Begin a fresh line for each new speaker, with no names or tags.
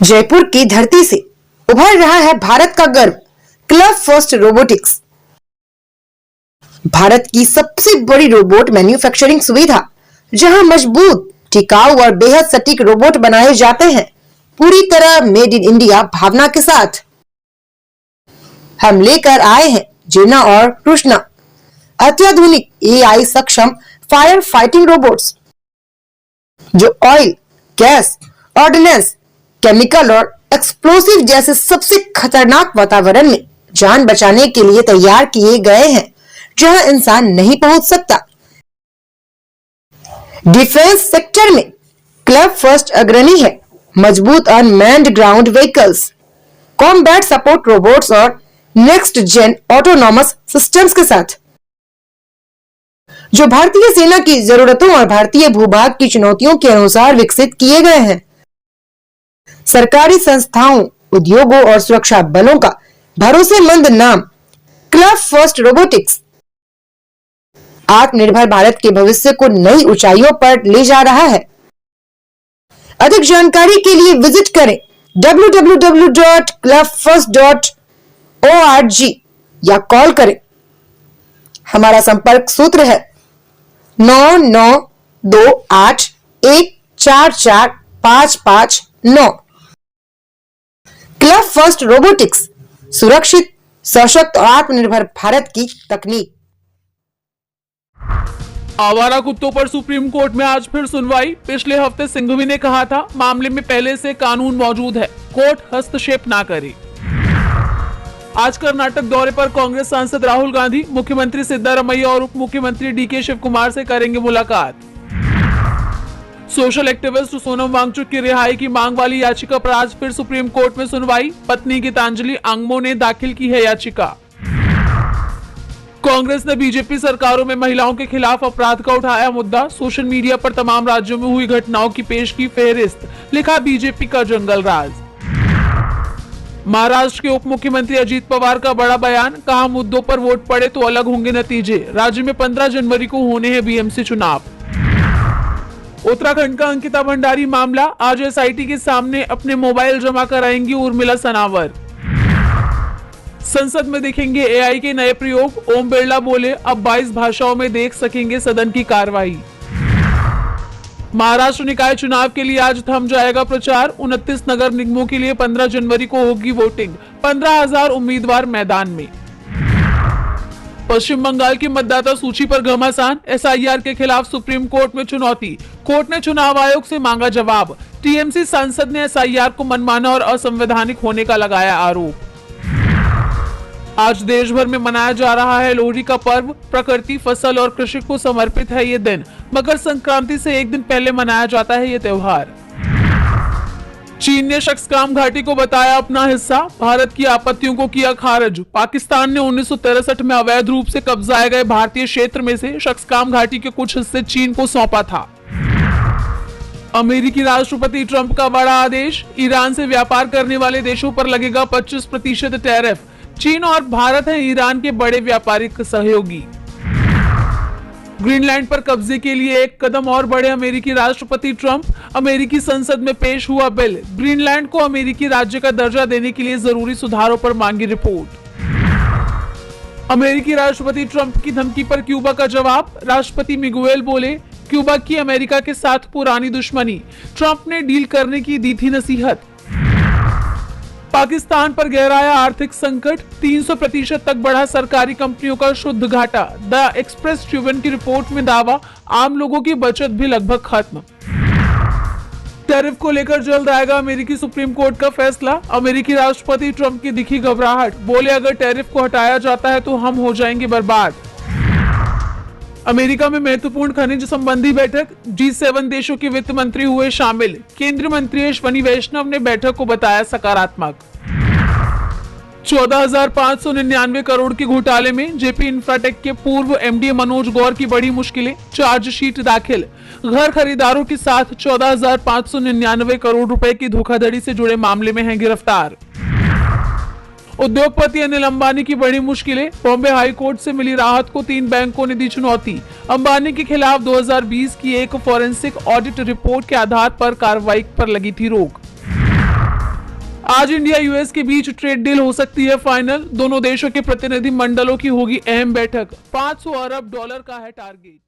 जयपुर की धरती से उभर रहा है भारत का गर्व क्लब फर्स्ट रोबोटिक्स। भारत की सबसे बड़ी रोबोट मैन्युफैक्चरिंग सुविधा, जहां मजबूत, टिकाऊ और बेहद सटीक रोबोट बनाए जाते हैं, पूरी तरह मेड इन इंडिया भावना के साथ। हम लेकर आए हैं जीना और कृष्णा, अत्याधुनिक एआई सक्षम फायर फाइटिंग रोबोट्स, जो ऑयल, गैस, ऑर्डिनेंस, केमिकल और एक्सप्लोसिव जैसे सबसे खतरनाक वातावरण में जान बचाने के लिए तैयार किए गए हैं, जहां इंसान नहीं पहुंच सकता। डिफेंस सेक्टर में क्लब फर्स्ट अग्रणी है, मजबूत unmanned ground vehicles, combat support robots और नेक्स्ट जेन ऑटोनॉमस सिस्टम्स के साथ, जो भारतीय सेना की जरूरतों और भारतीय भूभाग की चुनौतियों के अनुसार विकसित किए गए हैं। सरकारी संस्थाओं, उद्योगों और सुरक्षा बलों का भरोसेमंद नाम क्लब फर्स्ट रोबोटिक्स आत्मनिर्भर भारत के भविष्य को नई ऊंचाइयों पर ले जा रहा है। अधिक जानकारी के लिए विजिट करें www.clubfirst.org या कॉल करें। हमारा संपर्क सूत्र है 9928144559। क्लब फर्स्ट रोबोटिक्स, सुरक्षित, सशक्त और आत्मनिर्भर भारत की तकनीक।
आवारा कुत्तों पर सुप्रीम कोर्ट में आज फिर सुनवाई। पिछले हफ्ते सिंघवी ने कहा था मामले में पहले से कानून मौजूद है, कोर्ट हस्तक्षेप ना करे। आज कर्नाटक दौरे पर कांग्रेस सांसद राहुल गांधी मुख्यमंत्री सिद्धारमैया और उप मुख्यमंत्री डीके शिव कुमार से करेंगे मुलाकात। सोशल एक्टिविस्ट सोनम वांगचुक की रिहाई की मांग वाली याचिका पर आज फिर सुप्रीम कोर्ट में सुनवाई। पत्नी गीतांजलि आंगमो ने दाखिल की है याचिका। कांग्रेस ने बीजेपी सरकारों में महिलाओं के खिलाफ अपराध का उठाया मुद्दा। सोशल मीडिया पर तमाम राज्यों में हुई घटनाओं की पेश की फेहरिस्त, लिखा बीजेपी का जंगल राज। महाराष्ट्र के उप मुख्यमंत्री अजीत पवार का बड़ा बयान, कहा मुद्दों पर वोट पड़े तो अलग होंगे नतीजे। राज्य में 15 जनवरी को होने हैं बीएमसी चुनाव। उत्तराखंड का अंकिता भंडारी मामला, आज एसआईटी के सामने अपने मोबाइल जमा कराएंगी उर्मिला सनावर। संसद में दिखेंगे एआई के नए प्रयोग, ओम बिरला बोले अब 22 भाषाओं में देख सकेंगे सदन की कार्रवाई। महाराष्ट्र निकाय चुनाव के लिए आज थम जाएगा प्रचार। 29 नगर निगमों के लिए 15 जनवरी को होगी वोटिंग। 15,000 उम्मीदवार मैदान में। पश्चिम बंगाल की मतदाता सूची पर घमासान, एसआईआर के खिलाफ सुप्रीम कोर्ट में चुनौती। कोर्ट ने चुनाव आयोग से मांगा जवाब। टीएमसी सांसद ने एसआईआर को मनमाना और असंवैधानिक होने का लगाया आरोप। आज देश भर में मनाया जा रहा है लोहड़ी का पर्व। प्रकृति, फसल और कृषि को समर्पित है ये दिन। मकर संक्रांति से एक दिन पहले मनाया जाता है ये त्योहार। चीन ने शक्सकाम घाटी को बताया अपना हिस्सा, भारत की आपत्तियों को किया खारिज। पाकिस्तान ने 1963 में अवैध रूप से कब्जाए गए भारतीय क्षेत्र में से शक्सकाम घाटी के कुछ हिस्से चीन को सौंपा था। अमेरिकी राष्ट्रपति ट्रंप का बड़ा आदेश, ईरान से व्यापार करने वाले देशों पर लगेगा 25% टैरिफ। चीन और भारत हैं ईरान के बड़े व्यापारिक सहयोगी। ग्रीनलैंड पर कब्जे के लिए एक कदम और बढ़े अमेरिकी राष्ट्रपति ट्रंप। अमेरिकी संसद में पेश हुआ बिल, ग्रीनलैंड को अमेरिकी राज्य का दर्जा देने के लिए जरूरी सुधारों पर मांगी रिपोर्ट। अमेरिकी राष्ट्रपति ट्रंप की धमकी पर क्यूबा का जवाब, राष्ट्रपति मिगुएल बोले क्यूबा की अमेरिका के साथ पुरानी दुश्मनी, ट्रंप ने डील करने की दी थी नसीहत। पाकिस्तान पर गहराया आर्थिक संकट, 300% तक बढ़ा सरकारी कंपनियों का शुद्ध घाटा। द एक्सप्रेस ट्रिब्यून की रिपोर्ट में दावा, आम लोगों की बचत भी लगभग खत्म। टैरिफ को लेकर जल्द आएगा अमेरिकी सुप्रीम कोर्ट का फैसला। अमेरिकी राष्ट्रपति ट्रंप की दिखी घबराहट, बोले अगर टैरिफ को हटाया जाता है तो हम हो जाएंगे बर्बाद। अमेरिका में महत्वपूर्ण खनिज संबंधी बैठक, G7 देशों के वित्त मंत्री हुए शामिल। केंद्रीय मंत्री अश्विनी वैष्णव ने बैठक को बताया सकारात्मक। 14,599 करोड़ के घोटाले में जेपी इंफ्राटेक के पूर्व एमडी मनोज गौर की बड़ी मुश्किलें, चार्जशीट दाखिल। घर खरीदारों के साथ 14,599 करोड़ रुपए की धोखाधड़ी से जुड़े मामले में हैं गिरफ्तार। उद्योगपति अनिल अंबानी की बड़ी मुश्किलें, बॉम्बे हाई कोर्ट से मिली राहत को 3 बैंकों ने दी चुनौती। अंबानी के खिलाफ 2020 की एक फॉरेंसिक ऑडिट रिपोर्ट के आधार पर कार्रवाई पर लगी थी रोक। आज इंडिया यूएस के बीच ट्रेड डील हो सकती है फाइनल। दोनों देशों के प्रतिनिधि मंडलों की होगी अहम बैठक। $500 अरब का है टारगेट।